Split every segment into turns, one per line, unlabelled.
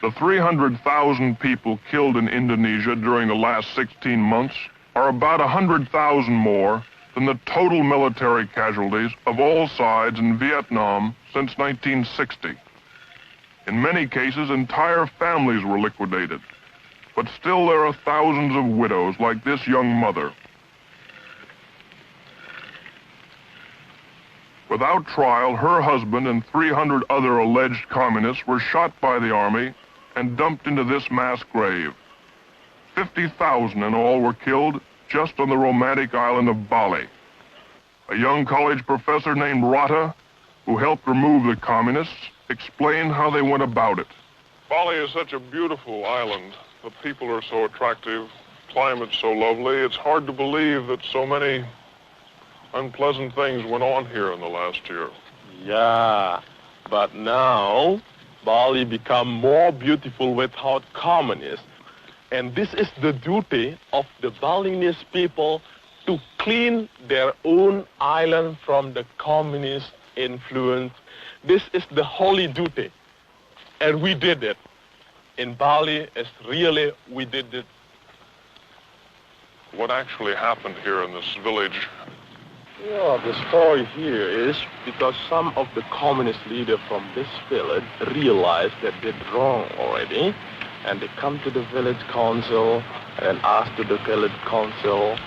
The 300,000 people killed in Indonesia during the last 16 months are about 100,000 more than the total military casualties of all sides in Vietnam since 1960. In many cases, entire families were liquidated. But still there are thousands of widows like this young mother. Without trial, her husband and 300 other alleged communists were shot by the army and dumped into this mass grave. 50,000 in all were killed just on the romantic island of Bali. A young college professor named Rata, who helped remove the communists, explained how they went about it. Bali is such a beautiful island. The people are so attractive, climate's so lovely. It's hard to believe that so many unpleasant things went on here in the last year.
Yeah, but now Bali become more beautiful without communists. And this is the duty of the Balinese people to clean their own island from the communist influence. This is the holy duty. And we did it. In Bali, we did it.
What actually happened here in this village?
Yeah, the story here is because some of the communist leaders from this village realized that they did wrong already, and they come to the village council and ask to the village council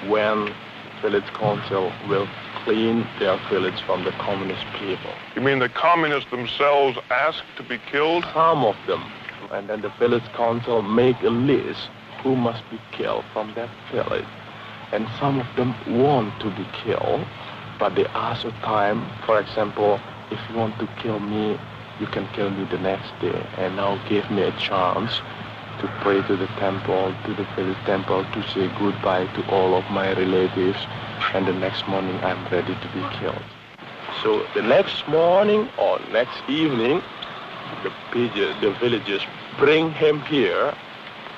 when village council will clean their village from the communist people.
You mean the communists themselves asked to be killed?
Some of them. And then the village council make a list who must be killed from that village. And some of them want to be killed, but they ask a time. For example, if you want to kill me, you can kill me the next day. And now give me a chance to pray to the temple, to the village temple, to say goodbye to all of my relatives. And the next morning, I'm ready to be killed. So the next morning or next evening, the villagers bring him here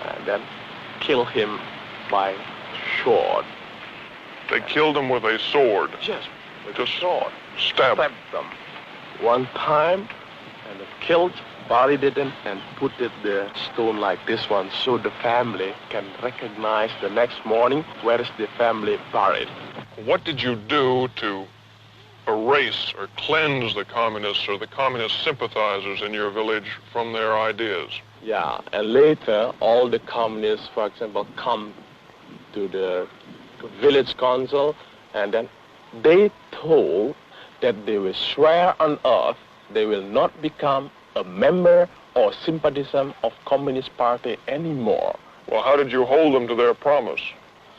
and then kill him by sword.
They killed him with a sword?
Yes, with
a
sword.
Stabbed
them one time and killed, buried them, and put the stone like this one so the family can recognize the next morning where is the family buried.
What did you do to erase or cleanse the communists or the communist sympathizers in your village from their ideas?
Yeah, and later all the communists, for example, come to the village council, and then they told that they will swear on oath they will not become a member or sympathizer of Communist Party anymore.
Well, how did you hold them to their promise?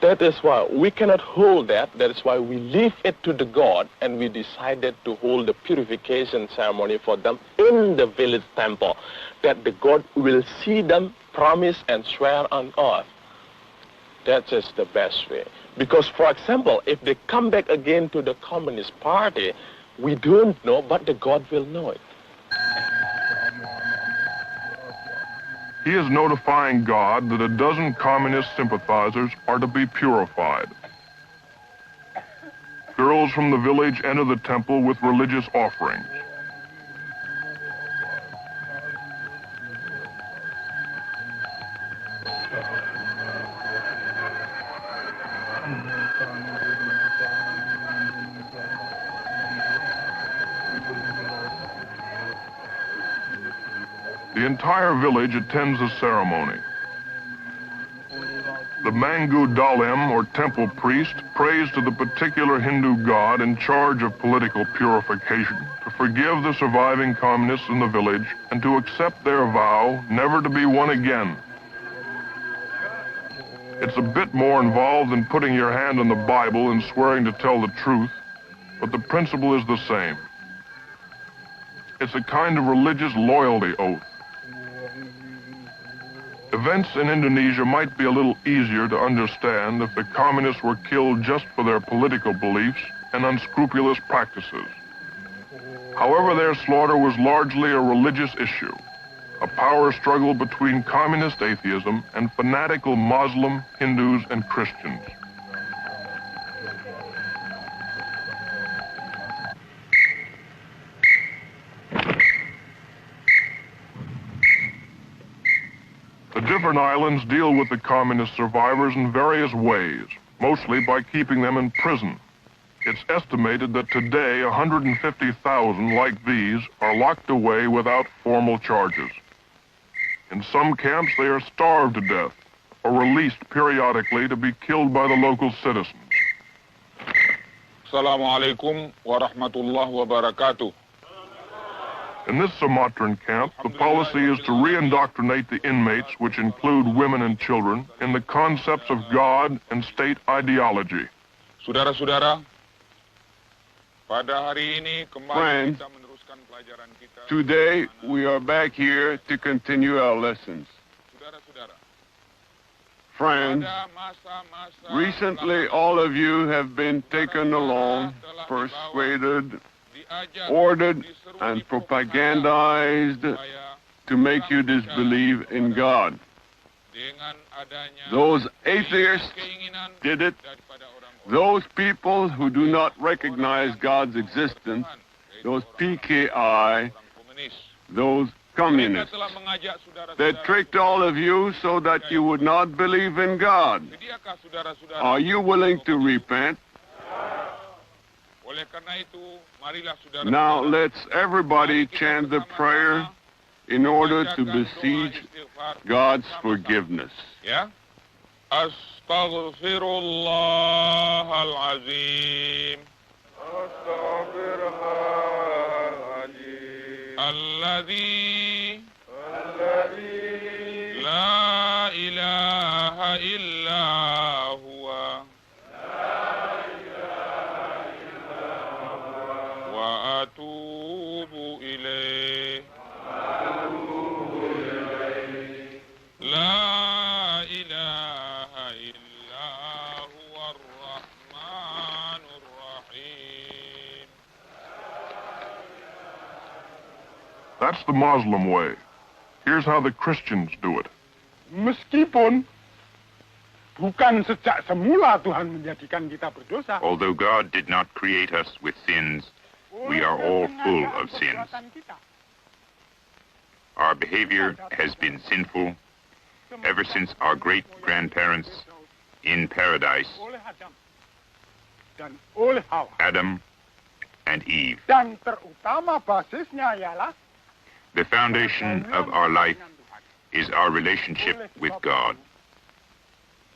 That is why we cannot hold that. That is why we leave it to the God, and we decided to hold the purification ceremony for them in the village temple, that the God will see them promise and swear on oath. That is the best way. Because, for example, if they come back again to the Communist Party, we don't know, but the God will know it.
He is notifying God that a dozen communist sympathizers are to be purified. Girls from the village enter the temple with religious offerings. The entire village attends the ceremony. The Mangu Dalem, or temple priest, prays to the particular Hindu god in charge of political purification to forgive the surviving communists in the village and to accept their vow never to be one again. It's a bit more involved than putting your hand on the Bible and swearing to tell the truth, but the principle is the same. It's a kind of religious loyalty oath. Events in Indonesia might be a little easier to understand if the communists were killed just for their political beliefs and unscrupulous practices. However, their slaughter was largely a religious issue, a power struggle between communist atheism and fanatical Muslim, Hindus, and Christians. different islands deal with the communist survivors in various ways, mostly by keeping them in prison. It's estimated that today 150,000 like these are locked away without formal charges. In some camps, they are starved to death or released periodically to be killed by the local citizens.
Assalamu alaikum wa rahmatullahi wa barakatuh.
In this Sumatran camp, the policy is to re-indoctrinate the inmates, which include women and children, in the concepts of God and state ideology.
Saudara-saudara, pada hari ini kembali kita meneruskan pelajaran kita.
Today we are back here to continue our lessons.
Saudara-saudara,
Friends, recently all of you have been taken along, persuaded, ordered, and propagandized to make you disbelieve in God. Those atheists did it. Those people who do not recognize God's existence, those PKI, those communists, they tricked all of you so that you would not believe in God. Are you willing to repent? Now let's everybody chant the prayer in order to beseech God's forgiveness.
Ya. Astaghfirullah al-azim. Alladhi la ilaha illa huwa. Wa atubu ilayh. La ilaha illa huwa ar-Rahmanur Rahim.
That's the Muslim way. Here's how the Christians do it.
Meskipun bukan sejak semula Tuhan menjadikan kita berdosa.
Although God did not create us with sins, we are all full of sins. Our behavior has been sinful ever since our great-grandparents in paradise, Adam and Eve.
Dan terutama basisnya ialah
The foundation of our life is our relationship with God.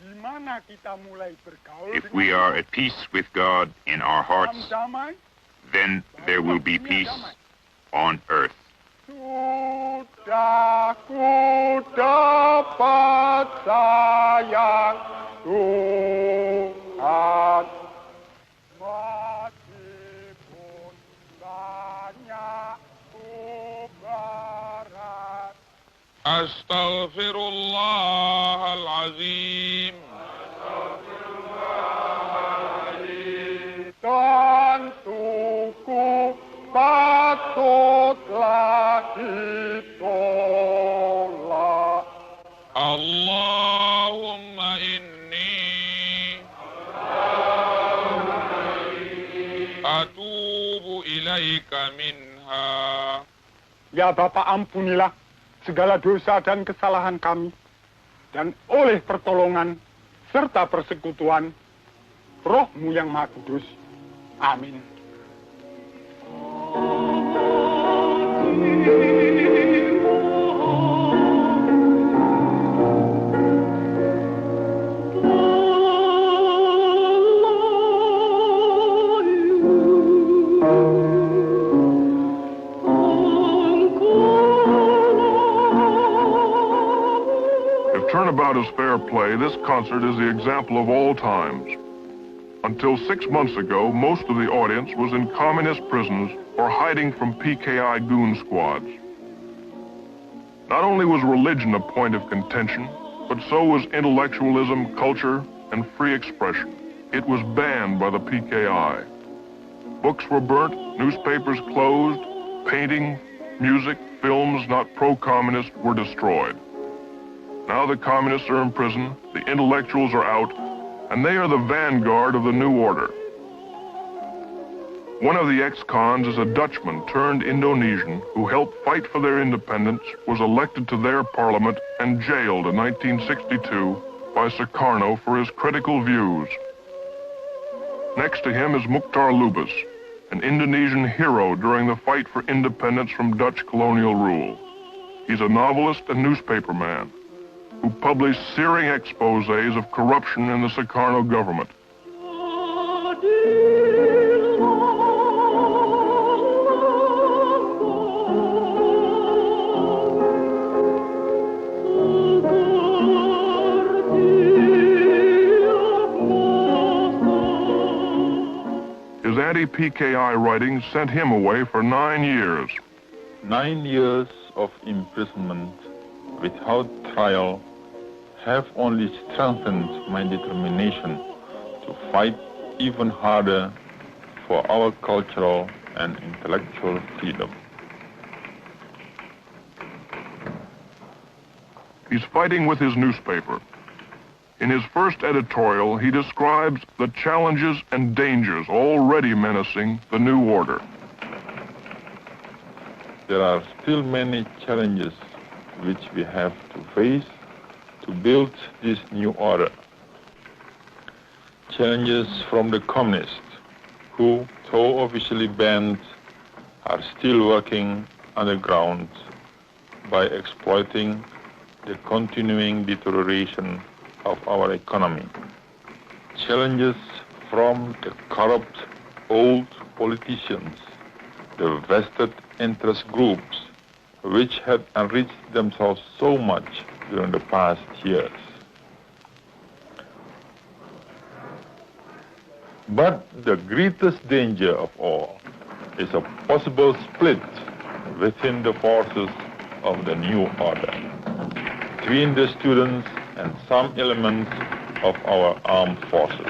di mana kita mulai bergaul
If we are at peace with God in our hearts,
damai,
then there will be peace on earth.
sudah ku dapat sayang Tuhan meskipun banyak ku berat.
Astaghfirullah al-azim.
Tentuku patutlah ditolak.
Allahumma inni atubu ilaika minha.
Ya Bapa, ampunilah segala dosa dan kesalahan kami, dan oleh pertolongan serta persekutuan Roh-Mu yang Maha Kudus. Amin.
If turnabout is fair play, this concert is the example of all times. Until 6 months ago, most of the audience was in communist prisons or hiding from PKI goon squads. Not only was religion a point of contention, but so was intellectualism, culture, and free expression. It was banned by the PKI. Books were burnt, newspapers closed, painting, music, films not pro-communist were destroyed. Now the communists are in prison, the intellectuals are out, and they are the vanguard of the new order. One of the ex-cons is a Dutchman turned Indonesian who helped fight for their independence, was elected to their parliament, and jailed in 1962 by Sukarno for his critical views. Next to him is Mukhtar Lubis, an Indonesian hero during the fight for independence from Dutch colonial rule. He's a novelist and newspaperman who published searing exposés of corruption in the Sukarno government. His anti-PKI writings sent him away for 9 years.
9 years of imprisonment without trial have only strengthened my determination to fight even harder for our cultural and intellectual freedom.
He's fighting with his newspaper. In his first editorial, he describes the challenges and dangers already menacing the new order.
There are still many challenges which we have to face to build this new order. Challenges from the communists, who, though officially banned, are still working underground by exploiting the continuing deterioration of our economy. Challenges from the corrupt old politicians, the vested interest groups, which had enriched themselves so much during the past years. But the greatest danger of all is a possible split within the forces of the new order, between the students and some elements of our armed forces.